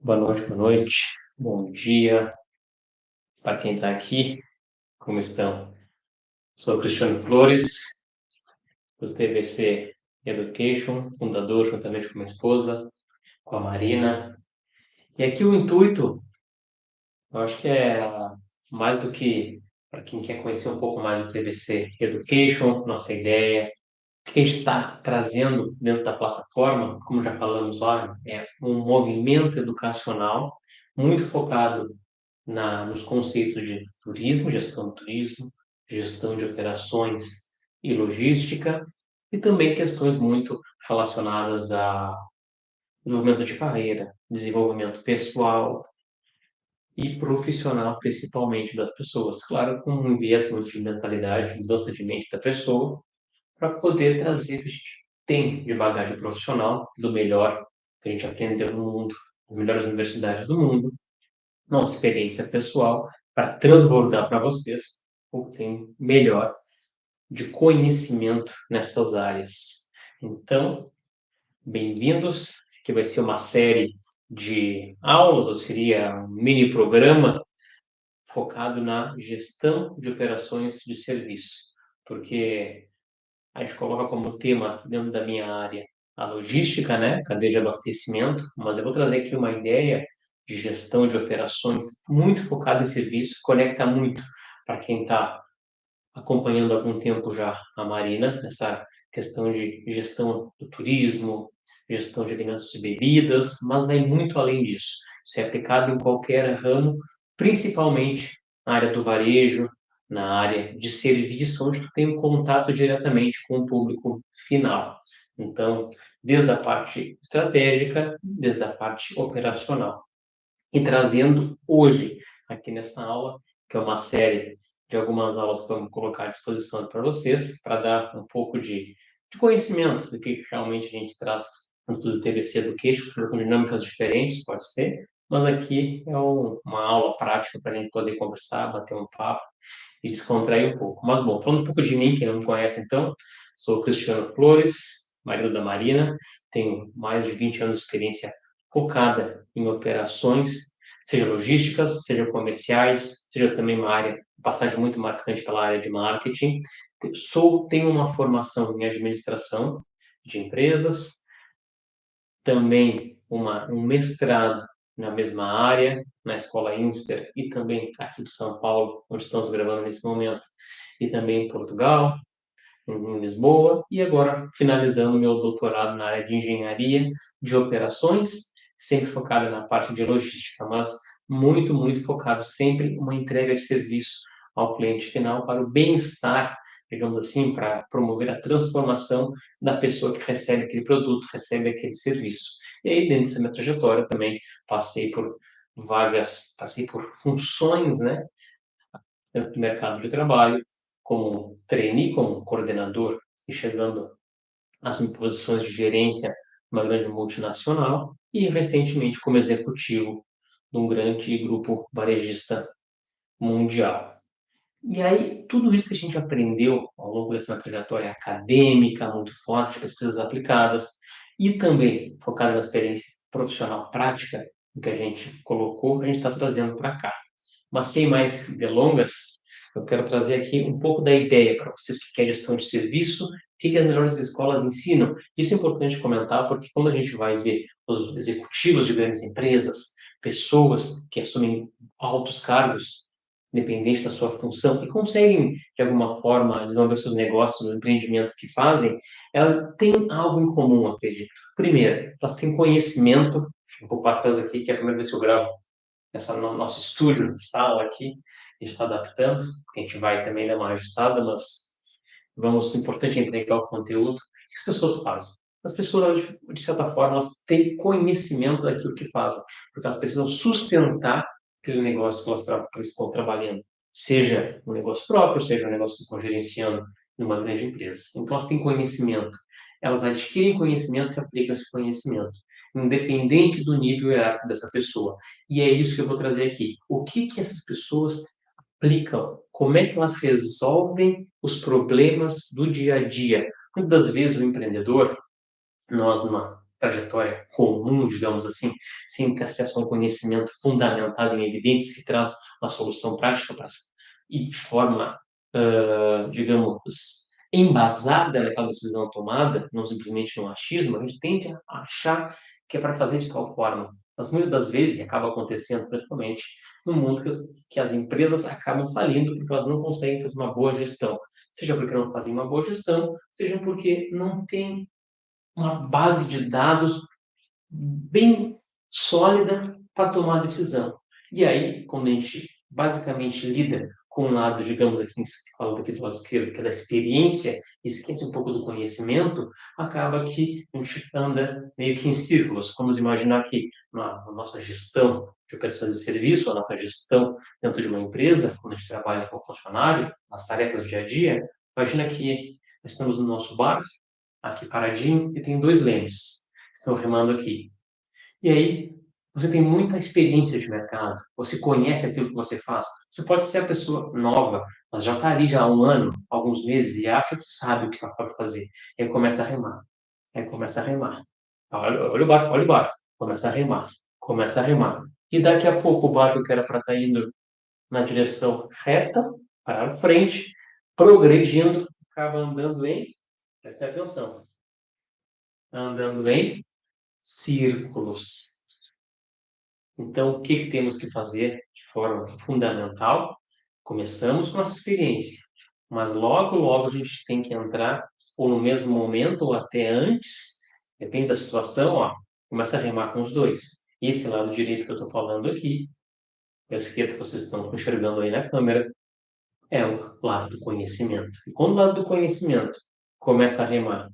Boa noite, boa noite. Bom dia para quem está aqui. Como estão? Sou Cristiano Flores, do TVC Education, fundador, juntamente com minha esposa, com a Marina. E aqui o intuito, eu acho que é mais do que para quem quer conhecer um pouco mais do TVC Education, nossa ideia, o que a gente está trazendo dentro da plataforma, como já falamos lá, é um movimento educacional muito focado nos conceitos de turismo, gestão do turismo, gestão de operações e logística, e também questões muito relacionadas a desenvolvimento de carreira, desenvolvimento pessoal e profissional, principalmente das pessoas. Claro, com um viés muito de mentalidade, mudança de mente da pessoa, para poder trazer o que a gente tem de bagagem profissional, do melhor que a gente aprendeu no mundo, as melhores universidades do mundo, nossa experiência pessoal, para transbordar para vocês o que tem melhor de conhecimento nessas áreas. Então, bem-vindos. Isso aqui vai ser uma série de aulas, ou seria um mini programa focado na gestão de operações de serviço, porque a gente coloca como tema dentro da minha área a logística, né, cadeia de abastecimento, mas eu vou trazer aqui uma ideia de gestão de operações muito focada em serviço, conecta muito para quem está acompanhando há algum tempo já a Marina, nessa questão de gestão do turismo, gestão de alimentos e bebidas, mas vai muito além disso. Isso é aplicado em qualquer ramo, principalmente na área do varejo, na área de serviço, onde tu tem um contato diretamente com o público final. Então, desde a parte estratégica, desde a parte operacional. E trazendo hoje, aqui nessa aula, que é uma série de algumas aulas que vamos colocar à disposição para vocês, para dar um pouco de conhecimento do que realmente a gente traz no do TVC Education, com dinâmicas diferentes, pode ser, mas aqui é uma aula prática para a gente poder conversar, bater um papo e descontrair um pouco. Mas, bom, falando um pouco de mim, quem não me conhece, então, sou o Cristiano Flores, marido da Marina, tenho mais de 20 anos de experiência focada em operações, seja logísticas, seja comerciais, seja também uma área, passagem muito marcante pela área de marketing. Tenho uma formação em administração de empresas, também um mestrado na mesma área, na Escola Insper, e também aqui de São Paulo, onde estamos gravando nesse momento, e também em Portugal, em Lisboa, e agora finalizando meu doutorado na área de engenharia de operações, sempre focado na parte de logística, mas muito, muito focado sempre em uma entrega de serviço ao cliente final para o bem-estar, digamos assim, para promover a transformação da pessoa que recebe aquele produto, recebe aquele serviço. E aí, dentro dessa minha trajetória também, passei por funções, né, dentro do mercado de trabalho, como trainee, como coordenador, e chegando às posições de gerência numa grande multinacional, e recentemente como executivo de um grande grupo varejista mundial. E aí, tudo isso que a gente aprendeu ao longo dessa trajetória acadêmica muito forte, pesquisas aplicadas, e também focado na experiência profissional prática que a gente colocou, a gente está trazendo para cá. Mas sem mais delongas, eu quero trazer aqui um pouco da ideia para vocês, o que é gestão de serviço, o que as melhores escolas ensinam. Isso é importante comentar, porque quando a gente vai ver os executivos de grandes empresas, pessoas que assumem altos cargos, independente da sua função, e conseguem, de alguma forma, desenvolver seus negócios, o empreendimento que fazem, elas têm algo em comum, acredito. Primeiro, elas têm conhecimento, um pouco para trás aqui, que é a primeira vez que eu gravo essa no nosso estúdio, sala aqui, a gente está adaptando, porque a gente vai também dar uma ajustada, mas importante é entregar o conteúdo. O que as pessoas fazem? As pessoas, de certa forma, elas têm conhecimento daquilo que fazem, porque elas precisam sustentar aquele negócio que elas estão trabalhando, seja um negócio próprio, seja um negócio que estão gerenciando numa grande empresa. Então, elas têm conhecimento. Elas adquirem conhecimento e aplicam esse conhecimento, independente do nível hierárquico dessa pessoa. E é isso que eu vou trazer aqui. O que essas pessoas aplicam? Como é que elas resolvem os problemas do dia a dia? Muitas das vezes o empreendedor, nós numa trajetória comum, digamos assim, sem ter acesso a um conhecimento fundamentado em evidências que traz uma solução prática e de forma, digamos, embasada naquela decisão tomada, não simplesmente no achismo, a gente tende a achar que é para fazer de tal forma. Mas muitas das vezes acaba acontecendo, principalmente no mundo, que as empresas acabam falindo porque elas não conseguem fazer uma boa gestão. Seja porque não fazem uma boa gestão, seja porque não têm uma base de dados bem sólida para tomar a decisão. E aí, quando a gente basicamente lida com um lado, digamos aqui, falando aqui do lado esquerdo, que é da experiência, esquece um pouco do conhecimento, acaba que a gente anda meio que em círculos. Vamos imaginar que na nossa gestão de operações de serviço, a nossa gestão dentro de uma empresa, quando a gente trabalha com funcionário, nas tarefas do dia a dia, imagina que nós estamos no nosso bar, aqui paradinho, e tem dois lemes que estão remando aqui. E aí, você tem muita experiência de mercado, você conhece aquilo que você faz. Você pode ser a pessoa nova, mas já está ali já há um ano, alguns meses, e acha que sabe o que pode fazer. E aí começa a remar. Aí começa a remar. Olha o barco, olha o barco. Começa a remar. Começa a remar. E daqui a pouco o barco que era para estar indo na direção reta, para frente, progredindo, acaba andando em, presta atenção, andando em círculos. Então, o que temos que fazer de forma fundamental? Começamos com nossa experiência, mas logo, logo a gente tem que entrar, ou no mesmo momento, ou até antes, depende da situação, ó, começa a remar com os dois. Esse lado direito que eu estou falando aqui, e o esquerdo que vocês estão enxergando aí na câmera, é o lado do conhecimento. E quando o lado do conhecimento começa a remar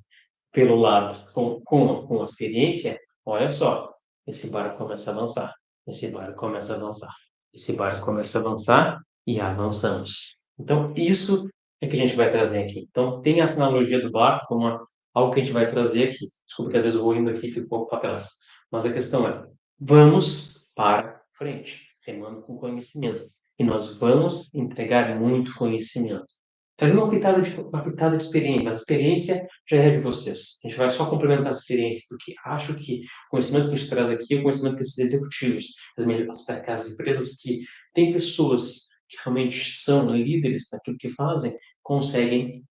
pelo lado com a experiência, olha só, esse barco começa a avançar, esse barco começa a avançar, esse barco começa a avançar e avançamos. Então, isso é que a gente vai trazer aqui. Então, tem essa analogia do barco como algo que a gente vai trazer aqui. Desculpa que às vezes eu vou indo aqui e fico um pouco para trás. Mas a questão é, vamos para frente, remando com conhecimento. E nós vamos entregar muito conhecimento. Trazendo uma pitada de experiência, mas a experiência já é de vocês. A gente vai só complementar essa experiência, porque acho que o conhecimento que a gente traz aqui é o conhecimento que esses executivos, as empresas que têm pessoas que realmente são líderes naquilo que fazem, conseguem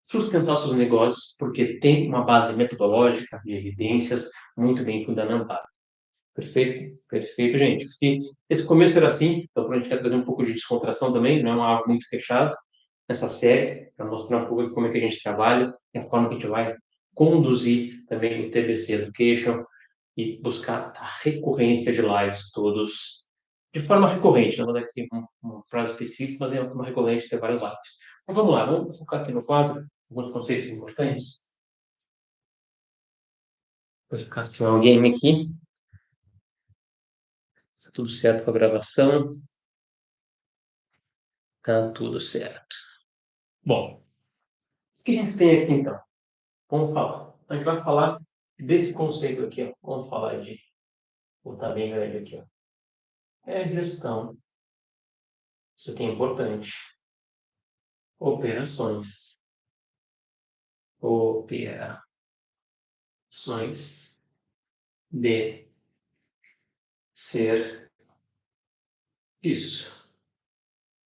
sustentar seus negócios, porque tem uma base metodológica de evidências muito bem fundamentada. Perfeito? Perfeito, gente. Esse começo era assim, então a gente quer trazer um pouco de descontração também, não é algo muito fechado nessa série, para mostrar um pouco de como é que a gente trabalha e a forma que a gente vai conduzir também o TBC Education e buscar a recorrência de lives todos de forma recorrente, não vou dar aqui uma frase específica, mas de forma recorrente ter várias lives. Então vamos lá, vamos focar aqui no quadro, alguns conceitos importantes. Vou colocar o game aqui. Está tudo certo com a gravação. Tá tudo certo. Bom, o que a gente tem aqui então? Vamos falar. A gente vai falar desse conceito aqui, ó. Vamos falar de. Vou botar bem grande aqui, ó. É gestão. Isso aqui é importante. Operações. Operações de serviço.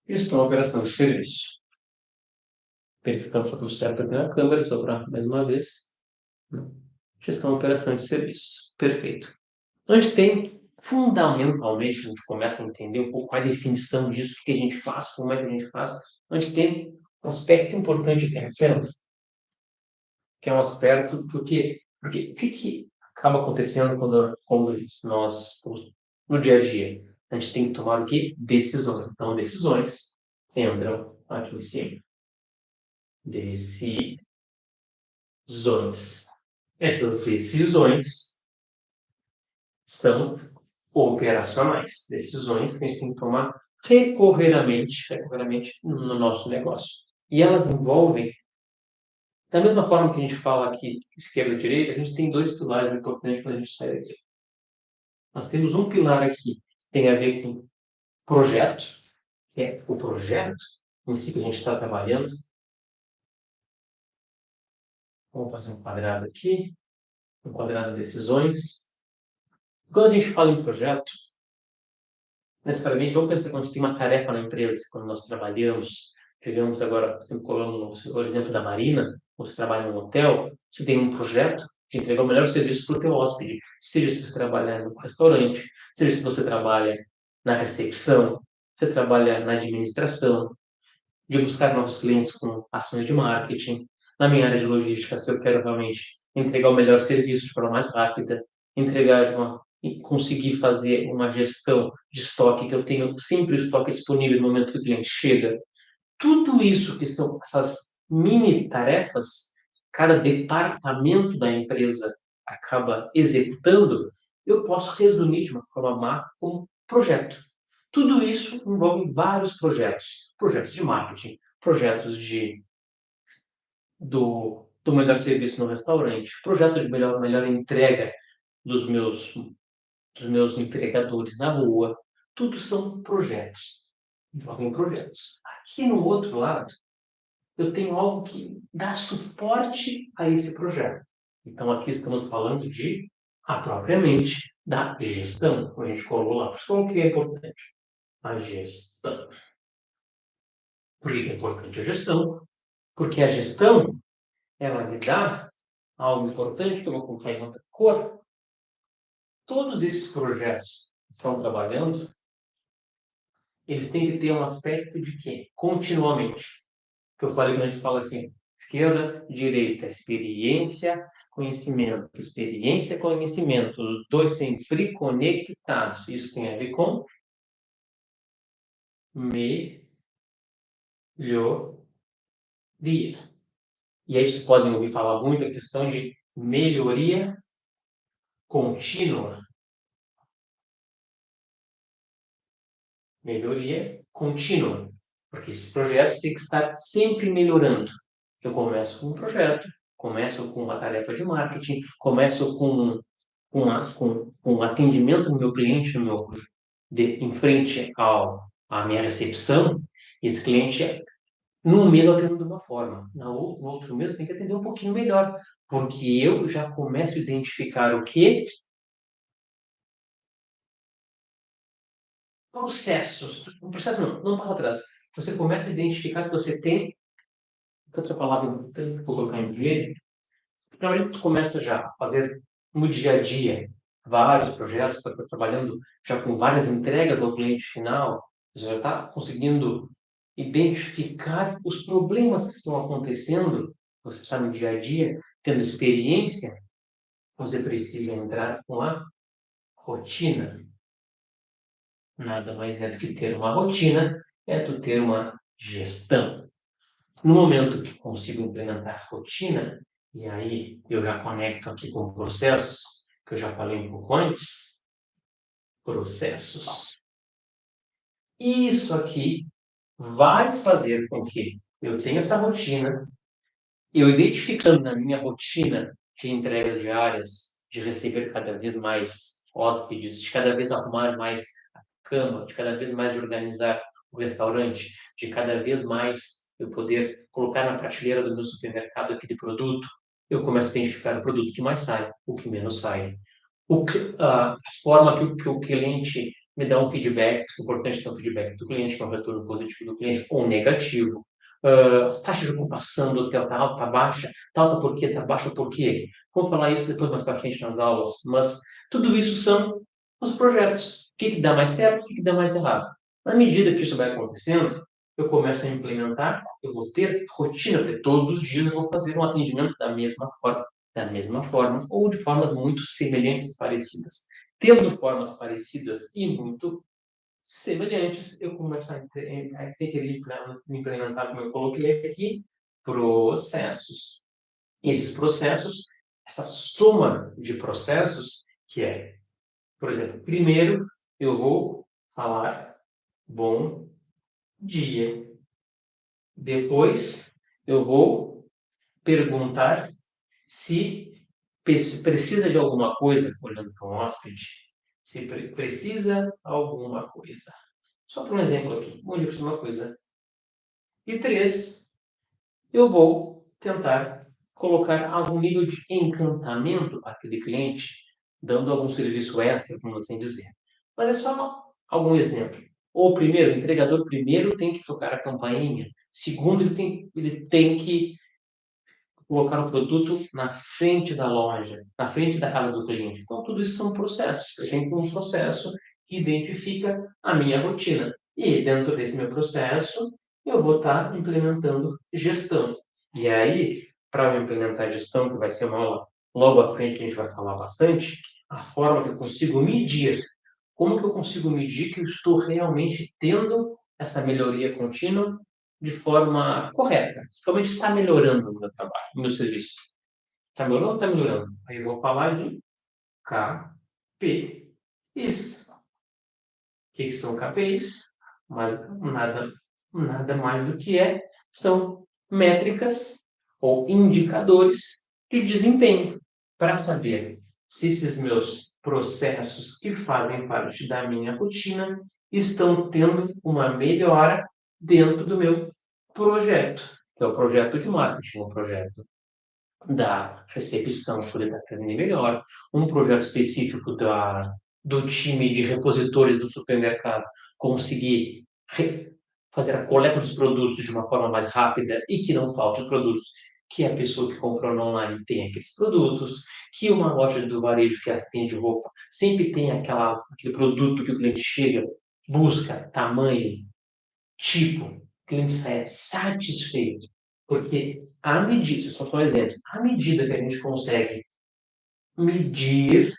Gestão, operação de serviço. Verificando se está tudo certo aqui na câmera, só para mais uma vez. Gestão, operação de serviço. Perfeito. Então, a gente tem, fundamentalmente, a gente começa a entender um pouco a definição disso, o que a gente faz, como é que a gente faz. A gente tem um aspecto importante que é um aspecto, porque o que acaba acontecendo quando nós estamos no dia a dia? A gente tem que tomar o quê? Decisões. Então, decisões entram aqui em cima. Decisões. Essas decisões são operacionais, decisões que a gente tem que tomar recorrentemente no nosso negócio. E elas envolvem, da mesma forma que a gente fala aqui esquerda e direita, a gente tem dois pilares importantes para a gente sair daqui. Nós temos um pilar aqui que tem a ver com projeto, que é o projeto em si que a gente está trabalhando. Vamos fazer um quadrado aqui. enquadrar as decisões. Quando a gente fala em projeto, necessariamente, vamos pensar quando a gente tem uma tarefa na empresa, quando nós trabalhamos, digamos agora, sempre colocando o exemplo da Marina, você trabalha num hotel, você tem um projeto de entregar o melhor serviço para o teu hóspede, seja se você trabalhar no restaurante, seja se você trabalha na recepção, você trabalha na administração, de buscar novos clientes com ações de marketing. Na minha área de logística, se eu quero realmente entregar o melhor serviço de forma mais rápida, entregar de uma e conseguir fazer uma gestão de estoque, que eu tenho sempre o estoque disponível no momento que o cliente chega. Tudo isso que são essas mini tarefas, cada departamento da empresa acaba executando, eu posso resumir de uma forma macro como projeto. Tudo isso envolve vários projetos, projetos de marketing, projetos do melhor serviço no restaurante, projetos de melhor entrega dos meus entregadores na rua. Tudo são projetos, envolvem projetos. Aqui no outro lado, eu tenho algo que dá suporte a esse projeto. Então, aqui estamos falando propriamente, da gestão. A gente colocou lá, por isso que é importante. A gestão. Por que é importante a gestão? Porque a gestão, ela me dá algo importante que eu vou colocar em outra cor. Todos esses projetos que estão trabalhando, eles têm que ter um aspecto de quê? Continuamente. Que eu falei quando a gente fala assim, esquerda, direita, experiência, conhecimento. Os dois sempre conectados. Isso tem a ver com melhoria. E aí vocês podem ouvir falar muito a questão de melhoria contínua. Melhoria contínua. Porque esses projetos têm que estar sempre melhorando. Eu começo com um projeto, começo com uma tarefa de marketing, começo com um atendimento do meu cliente em frente à minha recepção. Esse cliente, num mês, eu atendo de uma forma, no outro mês, eu tenho que atender um pouquinho melhor, porque eu já começo a identificar o quê? Processos. Um processo não passa atrás. Você começa a identificar que você tem. Que outra palavra eu tenho que colocar em verde? Primeiro, tu começa já a fazer no dia a dia vários projetos, está trabalhando já com várias entregas ao cliente final, você já está conseguindo identificar os problemas que estão acontecendo, você está no dia a dia, tendo experiência, você precisa entrar com a rotina. Nada mais é do que ter uma rotina, é tu ter uma gestão. No momento que consigo implementar rotina, e aí eu já conecto aqui com processos, que eu já falei um pouco antes, processos. Isso aqui vai fazer com que eu tenha essa rotina, eu identificando na minha rotina de entregas diárias, de receber cada vez mais hóspedes, de cada vez arrumar mais a cama, de cada vez mais de organizar o restaurante, de cada vez mais eu poder colocar na prateleira do meu supermercado aquele produto, eu começo a identificar o produto que mais sai, o que menos sai. A forma que o cliente me dá um feedback, é importante ter um feedback do cliente, que é um retorno positivo do cliente ou negativo. As taxas de ocupação do hotel está alta, está baixa, está alta por quê, está baixa por quê? Vamos falar isso depois mais para frente nas aulas, mas tudo isso são os projetos. O que dá mais certo, o que dá mais errado. Na medida que isso vai acontecendo, eu começo a implementar, eu vou ter rotina, porque todos os dias eu vou fazer um atendimento da mesma forma ou de formas muito semelhantes, parecidas. Tendo formas parecidas e muito semelhantes, eu começo a ter implementar, como eu coloquei aqui, processos. Esses processos, essa soma de processos, que é, por exemplo, primeiro eu vou falar bom dia. Depois eu vou perguntar se precisa de alguma coisa, olhando para um hóspede, se precisa alguma coisa. Só para um exemplo aqui, onde precisa uma coisa. E três, eu vou tentar colocar algum nível de encantamento para aquele cliente, dando algum serviço extra, vamos assim dizer. Mas é só algum exemplo. Ou primeiro, o entregador primeiro tem que tocar a campainha. Segundo, ele tem que colocar o produto na frente da loja, na frente da casa do cliente. Então, tudo isso são processos. Eu tenho um processo que identifica a minha rotina. E dentro desse meu processo, eu vou estar implementando gestão. E aí, para eu implementar gestão, que vai ser uma aula logo à frente que a gente vai falar bastante, a forma que eu consigo medir. Como que eu consigo medir que eu estou realmente tendo essa melhoria contínua de forma correta? Se realmente está melhorando o meu trabalho, o meu serviço. Está melhorando ou está melhorando? Aí eu vou falar de KPIs. O que são KPIs? Nada mais do que são métricas ou indicadores de desempenho para saber se esses meus processos que fazem parte da minha rotina estão tendo uma melhora dentro do meu projeto, que é o projeto de marketing, o projeto da recepção, poder estar tendo melhor, um projeto específico do time de repositores do supermercado conseguir fazer a coleta dos produtos de uma forma mais rápida e que não falte os produtos, que a pessoa que comprou no online tem aqueles produtos, que uma loja do varejo que atende roupa sempre tem aquele produto que o cliente chega, busca, tamanho, tipo, o cliente sai satisfeito. Porque à medida, isso só são exemplos, à medida que a gente consegue medir,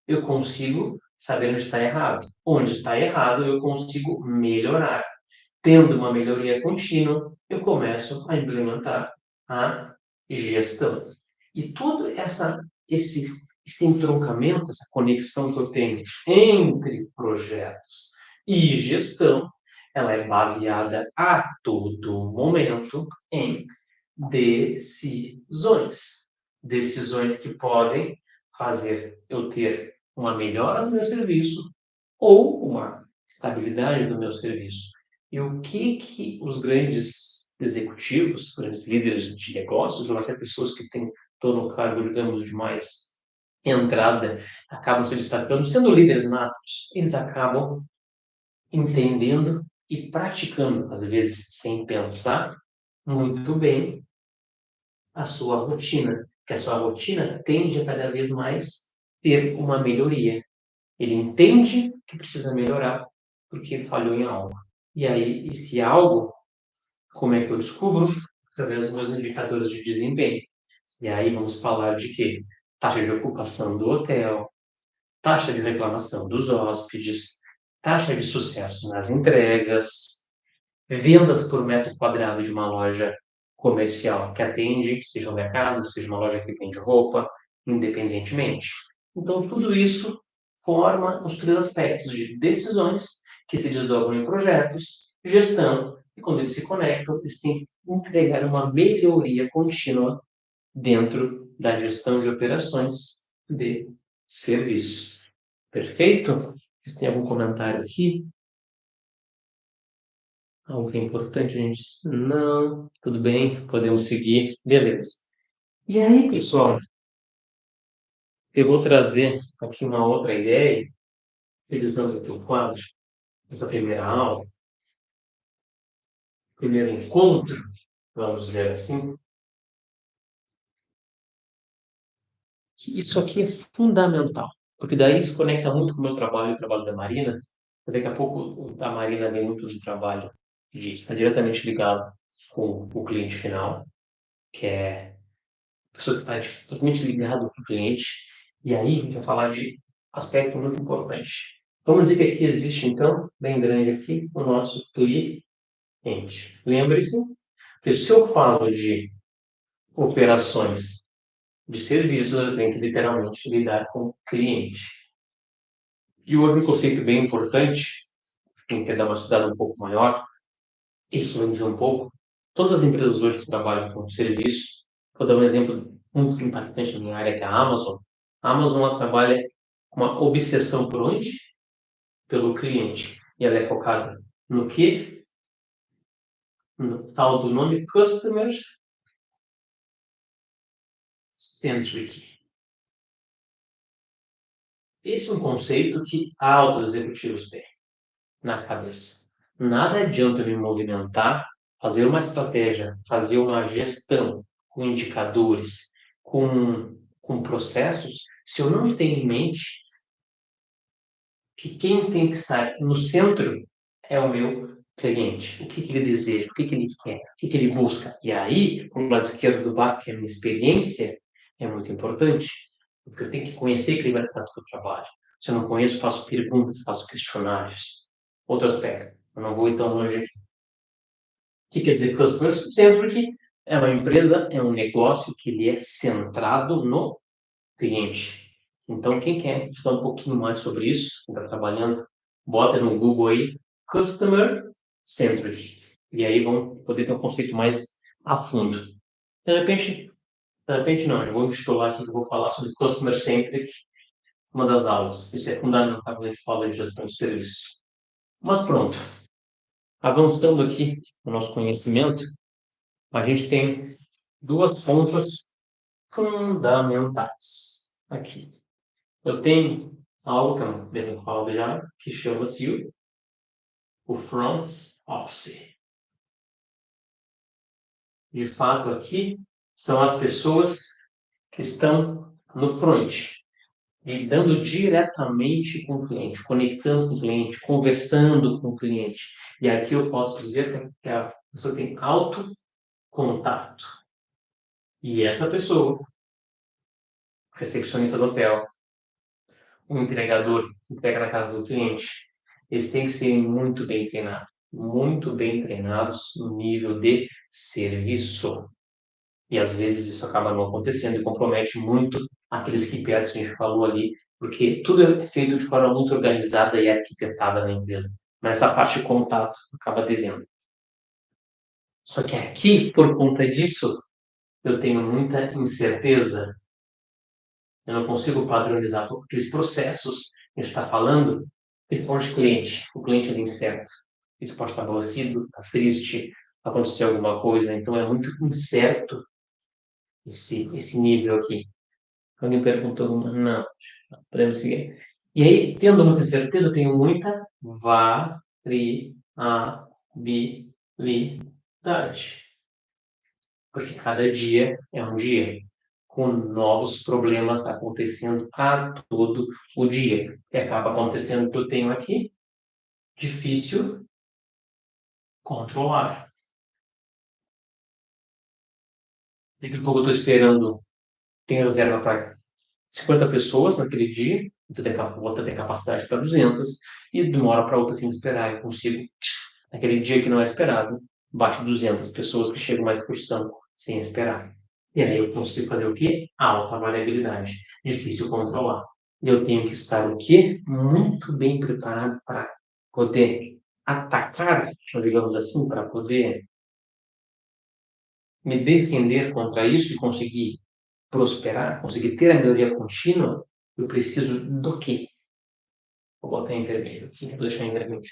eu consigo saber onde está errado. Onde está errado, eu consigo melhorar. Tendo uma melhoria contínua, eu começo a implementar a gestão. E todo esse entroncamento, essa conexão que eu tenho entre projetos e gestão, ela é baseada a todo momento em decisões. Decisões que podem fazer eu ter uma melhora no meu serviço ou uma estabilidade do meu serviço. E o que os grandes executivos, grandes líderes de negócios, ou até pessoas que estão no cargo, digamos, de mais entrada, acabam se destacando, sendo líderes natos, eles acabam entendendo e praticando, às vezes sem pensar, muito bem a sua rotina, que a sua rotina tende a cada vez mais ter uma melhoria. Ele entende que precisa melhorar porque falhou em algo. E aí, esse algo, como é que eu descubro? Através dos meus indicadores de desempenho. E aí vamos falar de quê? Taxa de ocupação do hotel, taxa de reclamação dos hóspedes, taxa de sucesso nas entregas, vendas por metro quadrado de uma loja comercial que atende, seja um mercado, seja uma loja que vende roupa, independentemente. Então, tudo isso forma os três aspectos de decisões que se desdobram em projetos, gestão, e quando eles se conectam, eles têm que entregar uma melhoria contínua dentro da gestão de operações de serviços. Perfeito? Vocês têm algum comentário aqui? Algo que é importante, gente? Não, tudo bem, podemos seguir. Beleza. E aí, pessoal, eu vou trazer aqui uma outra ideia, utilizando aqui o quadro, essa primeira aula, primeiro encontro, vamos dizer assim, que isso aqui é fundamental, porque daí se conecta muito com o meu trabalho e o trabalho da Marina. Daqui a pouco a Marina vem muito do trabalho está diretamente ligado com o cliente final, que é a pessoa que está totalmente ligada com o cliente. E aí a gente vai falar de aspecto muito importante. Vamos dizer que aqui existe, então, bem grande aqui, o nosso cliente. Lembre-se que se eu falo de operações de serviços, eu tenho que literalmente lidar com o cliente. E outro conceito bem importante, quem quer dar uma estudada um pouco maior, expandir um pouco, todas as empresas hoje que trabalham com serviço, vou dar um exemplo muito impactante na minha área, que é a Amazon. A Amazon ela trabalha com uma obsessão por onde? Pelo cliente. E ela é focada no quê? No tal do nome Customer centric. Esse é um conceito que altos executivos têm na cabeça. Nada adianta eu me movimentar, fazer uma estratégia, fazer uma gestão com indicadores, com processos, se eu não tenho em mente que quem tem que estar no centro é o meu cliente. O que ele deseja, o que ele quer, o que ele busca. E aí, o lado esquerdo do barco, que é a minha experiência, é muito importante, porque eu tenho que conhecer aquele mercado que eu trabalho. Se eu não conheço, faço perguntas, faço questionários. Outro aspecto, eu não vou então longe aqui. O que quer dizer customer centric? É uma empresa, é um negócio que ele é centrado no cliente. Então, quem quer estudar um pouquinho mais sobre isso, quem está trabalhando, bota no Google aí, Customer Centric. E aí vão poder ter um conceito mais a fundo. De repente não, eu vou misturar aqui que eu vou falar sobre Customer Centric, uma das aulas. Isso é fundamental quando a gente fala de gestão de serviço. Mas pronto, avançando aqui no nosso conhecimento, a gente tem duas pontas fundamentais aqui. Eu tenho algo que eu não devo falar já, que chama-se o front office. De fato, aqui são as pessoas que estão no front, lidando diretamente com o cliente, conectando com o cliente, conversando com o cliente. E aqui eu posso dizer que a pessoa tem alto contato. E essa pessoa, recepcionista do hotel, um entregador que entrega na casa do cliente, eles têm que ser muito bem treinados no nível de serviço. E às vezes isso acaba não acontecendo e compromete muito aqueles KPIs que a gente falou ali, porque tudo é feito de forma muito organizada e arquitetada na empresa. Mas essa parte de contato acaba devendo. Só que aqui, por conta disso, eu tenho muita incerteza. Eu não consigo padronizar aqueles processos que a gente está falando, principalmente de cliente. O cliente é incerto. Ele pode estar aborrecido, está triste, aconteceu alguma coisa. Então é muito incerto esse nível aqui. Alguém perguntou alguma? Não. Podemos seguir. E aí, tendo muita certeza, eu tenho muita variabilidade. Porque cada dia é um dia, com novos problemas acontecendo a todo o dia. E acaba acontecendo o que eu tenho aqui, difícil controlar. Daqui a pouco eu estou esperando, tenho reserva para 50 pessoas naquele dia, outra tem capacidade para 200, e de uma hora para outra, sem esperar, eu consigo, naquele dia que não é esperado, bate 200 pessoas que chegam mais por excursão, sem esperar. E aí eu consigo fazer o quê? Alta variabilidade. Difícil controlar. Eu tenho que estar o quê? Muito bem preparado para poder atacar, digamos assim, para poder me defender contra isso e conseguir prosperar, conseguir ter a melhoria contínua. Eu preciso do quê? Vou botar em vermelho aqui, vou deixar em vermelho.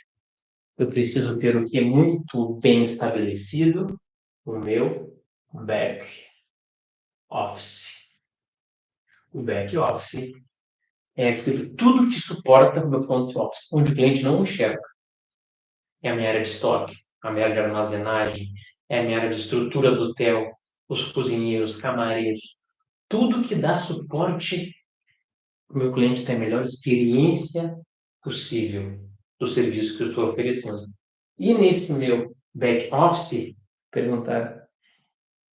Eu preciso ter o que é muito bem estabelecido, o meu back office. O back office é aquilo tudo que suporta o meu front office, onde o cliente não enxerga. É a minha área de estoque, a minha área de armazenagem, é a minha área de estrutura do hotel, os cozinheiros, camareiros, tudo que dá suporte para o meu cliente ter a melhor experiência possível do serviço que eu estou oferecendo. E nesse meu back office, perguntar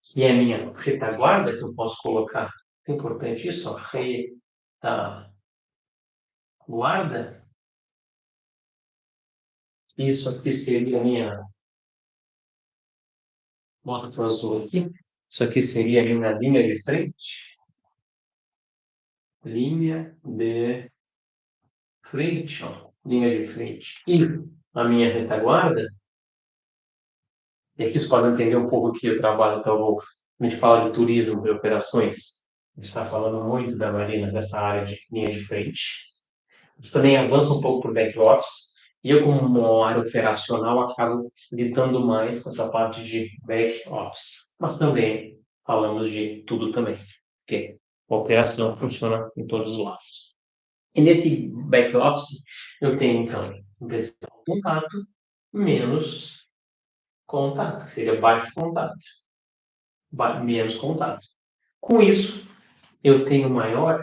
que é a minha retaguarda que eu posso colocar. É importante isso, ó, retaguarda. Isso aqui seria a minha. Mostra para o azul aqui. Isso aqui seria a minha linha de frente. Linha de frente, ó. Linha de frente. E a minha retaguarda. E aqui vocês podem entender um pouco que eu trabalho, então a gente fala de turismo e operações. A gente está falando muito da Marina, dessa área de linha de frente. Eles também avançam um pouco para o back office. E eu, como uma área operacional, acabo lidando mais com essa parte de back office. Mas também falamos de tudo também. porque a operação funciona em todos os lados. E nesse back-office, eu tenho, então, o principal contato menos contato, que seria baixo contato, menos contato. Com isso, eu tenho maior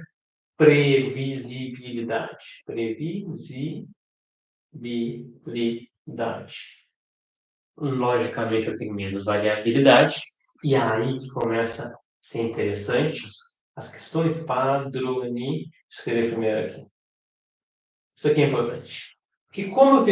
previsibilidade. Previsibilidade. Logicamente, eu tenho menos variabilidade, e é aí que começa a ser interessante as questões padroni. Escrever primeiro aqui. Isso aqui é importante. Porque como eu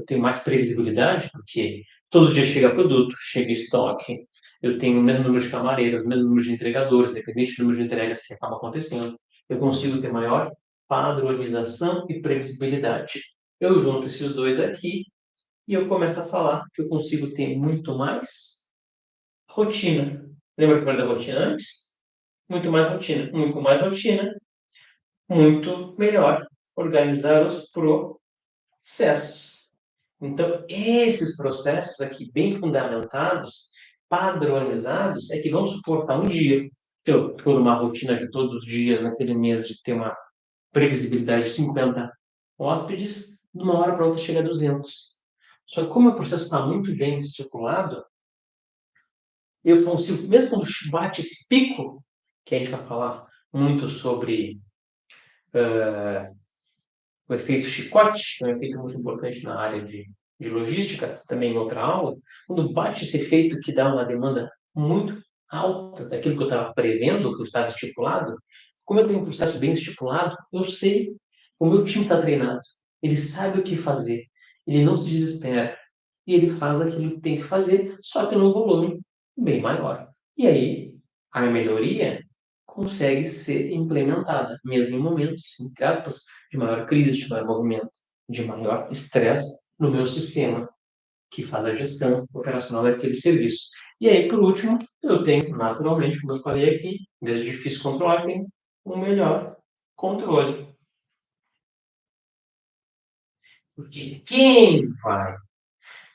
tenho mais previsibilidade, porque todos os dias chega produto, chega estoque, eu tenho o mesmo número de camareiros, o mesmo número de entregadores, independente do número de entregas que acaba acontecendo, eu consigo ter maior padronização e previsibilidade. Eu junto esses dois aqui e eu começo a falar que eu consigo ter muito mais rotina. Lembra que eu falei da rotina antes? Muito mais rotina. Muito mais rotina, muito melhor organizar os processos. Então, esses processos aqui, bem fundamentados, padronizados, é que vão suportar um dia. Se eu for uma rotina de todos os dias, naquele mês, de ter uma previsibilidade de 50 hóspedes, de uma hora para outra chega a 200. Só que como o processo está muito bem estipulado, eu consigo, mesmo quando bate esse pico, que a gente vai falar muito sobre o efeito chicote, que é um efeito muito importante na área de logística, também em outra aula, quando bate esse efeito que dá uma demanda muito alta daquilo que eu estava prevendo, que eu estava estipulado, como eu tenho um processo bem estipulado, eu sei, o meu time está treinado, ele sabe o que fazer, ele não se desespera, e ele faz aquilo que tem que fazer, só que num volume bem maior. E aí, a melhoria consegue ser implementada, mesmo em momentos, entre aspas, de maior crise, de maior movimento, de maior estresse no meu sistema, que faz a gestão operacional daquele serviço. E aí, por último, eu tenho, naturalmente, como eu falei aqui, desde difícil controlar, eu tenho um melhor controle. Porque quem vai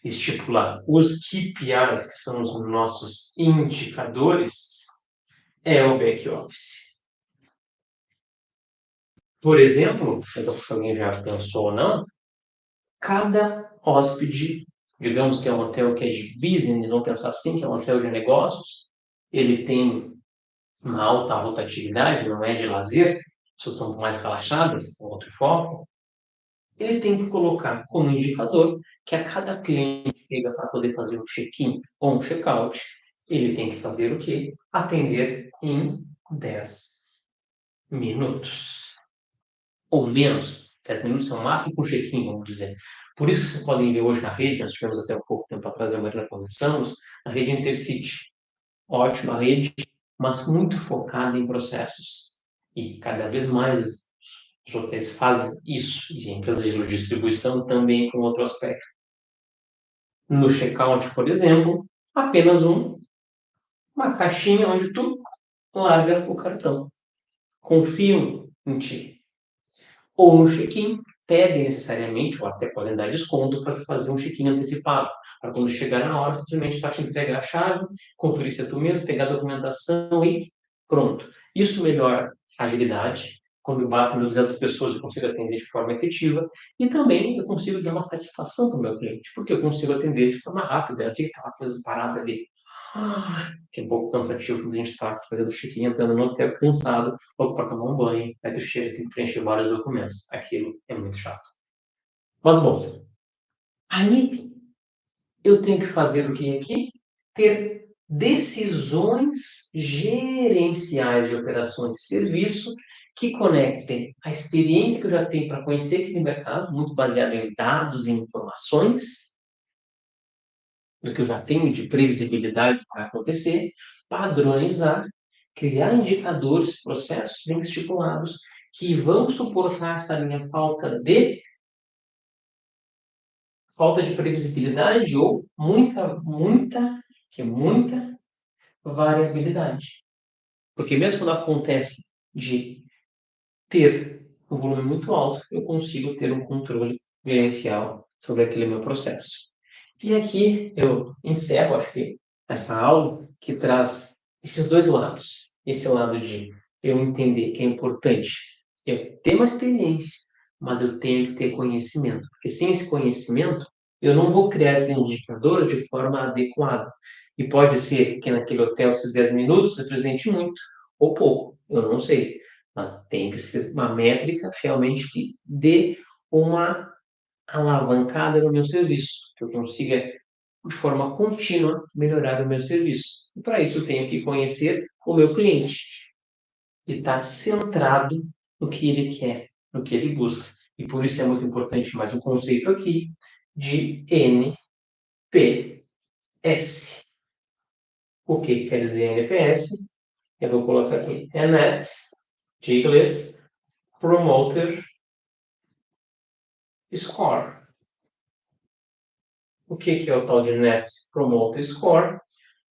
estipular os KPIs, que são os nossos indicadores, é o back-office. Por exemplo, se alguém já pensou ou não, cada hóspede, digamos que é um hotel que é de business, vamos pensar assim, que é um hotel de negócios, ele tem uma alta rotatividade, não é de lazer, as pessoas estão mais relaxadas, com outro foco, ele tem que colocar como indicador que a cada cliente que chega para poder fazer um check-in ou um check-out, ele tem que fazer o quê? Atender em 10 minutos. Ou menos. 10 minutos é o máximo para um check-in, vamos dizer. Por isso que vocês podem ver hoje na rede, nós tivemos até um pouco tempo atrás, a Marina conversamos, a rede Intercity. Ótima rede, mas muito focada em processos. E cada vez mais os hotéis fazem isso, e empresas de distribuição também com outro aspecto. No checkout, por exemplo, apenas uma caixinha onde tu larga o cartão. Confiam em ti. Ou no check-in, pedem necessariamente, ou até podem dar desconto para fazer um check-in antecipado. Para quando chegar na hora, simplesmente só te entregar a chave, conferir se é tu mesmo, pegar a documentação e pronto. Isso melhora a agilidade. Quando batem 200 pessoas, eu consigo atender de forma efetiva. E também eu consigo dar uma satisfação para o meu cliente, porque eu consigo atender de forma rápida. Eu tenho aquela coisa parada ali. Que é um pouco cansativo quando a gente está fazendo check-in, entrando no hotel cansado, logo para tomar um banho, aí tu chega, tem que preencher vários documentos. Aquilo é muito chato. Mas, bom, aí eu tenho que fazer o que aqui? Ter decisões gerenciais de operações de serviço que conectem a experiência que eu já tenho para conhecer aquele mercado, muito baseado em dados e informações, do que eu já tenho de previsibilidade para acontecer, padronizar, criar indicadores, processos bem estipulados que vão suportar essa minha falta de previsibilidade ou muita variabilidade. Porque mesmo quando acontece de ter um volume muito alto, eu consigo ter um controle gerencial sobre aquele meu processo. E aqui eu encerro, acho que, essa aula que traz esses dois lados. esse lado de eu entender que é importante eu ter uma experiência, mas eu tenho que ter conhecimento, porque sem esse conhecimento, eu não vou criar esses indicadores de forma adequada. E pode ser que naquele hotel, esses 10 minutos, represente muito ou pouco, eu não sei. Mas tem que ser uma métrica realmente que dê uma alavancada no meu serviço, que eu consiga, de forma contínua, melhorar o meu serviço. E para isso eu tenho que conhecer o meu cliente e estar centrado no que ele quer, no que ele busca. E por isso é muito importante mais um conceito aqui de NPS. O que quer dizer NPS? Eu vou colocar aqui NET, de inglês, Promoter Score. O que é o tal de Net Promoter Score?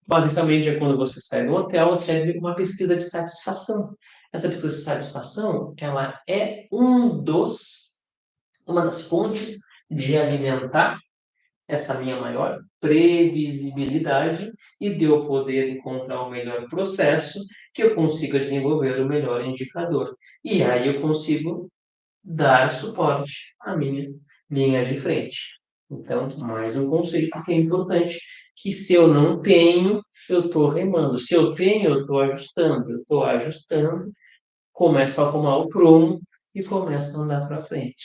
Basicamente, é quando você sai do hotel, você recebe uma pesquisa de satisfação. Essa pesquisa de satisfação, ela é uma das fontes de alimentar essa minha maior previsibilidade e de eu poder encontrar o melhor processo que eu consiga desenvolver o melhor indicador. E aí eu consigo dar suporte à minha linha de frente. Então, mais um conceito que é importante, que se eu não tenho, eu estou remando. Se eu tenho, eu estou ajustando. Eu estou ajustando, começo a arrumar o prumo e começo a andar para frente.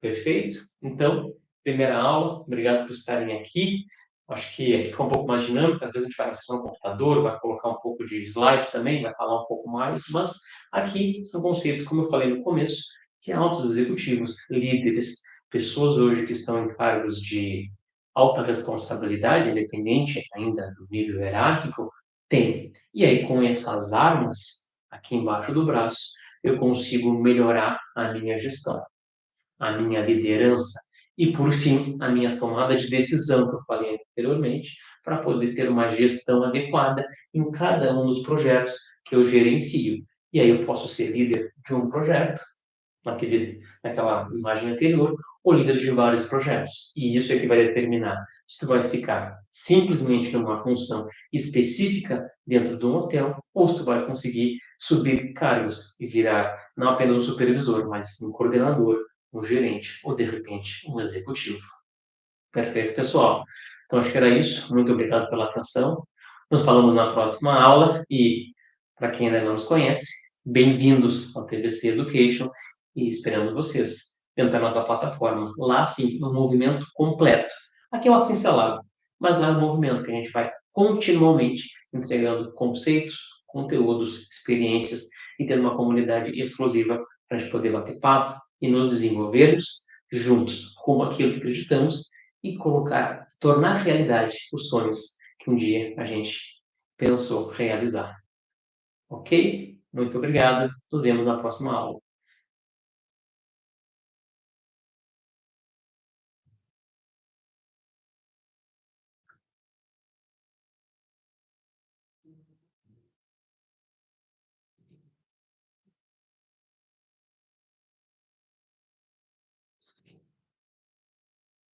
Perfeito? Então, primeira aula, obrigado por estarem aqui. Acho que ficou um pouco mais dinâmico, às vezes a gente vai acessar no computador, vai colocar um pouco de slide também, vai falar um pouco mais, mas aqui são conceitos, como eu falei no começo, que altos executivos, líderes, pessoas hoje que estão em cargos de alta responsabilidade, independente ainda do nível hierárquico, têm. E aí, com essas armas aqui embaixo do braço, eu consigo melhorar a minha gestão, a minha liderança e, por fim, a minha tomada de decisão, que eu falei anteriormente, para poder ter uma gestão adequada em cada um dos projetos que eu gerencio. E aí eu posso ser líder de um projeto, naquela imagem anterior, ou líder de vários projetos. E isso é que vai determinar se tu vai ficar simplesmente numa função específica dentro de um hotel, ou se tu vai conseguir subir cargos e virar não apenas um supervisor, mas sim um coordenador, um gerente ou, de repente, um executivo. Perfeito, pessoal. Então, acho que era isso. Muito obrigado pela atenção. Nos falamos na próxima aula e, para quem ainda não nos conhece, bem-vindos ao TBC Education e esperamos vocês dentro da nossa plataforma. Lá, sim, no movimento completo. Aqui é uma pincelada, mas lá no movimento que a gente vai continuamente entregando conceitos, conteúdos, experiências e ter uma comunidade exclusiva para a gente poder bater papo e nos desenvolvermos juntos rumo àquilo que acreditamos e colocar, tornar realidade os sonhos que um dia a gente pensou realizar. Ok? Muito obrigado. Nos vemos na próxima aula.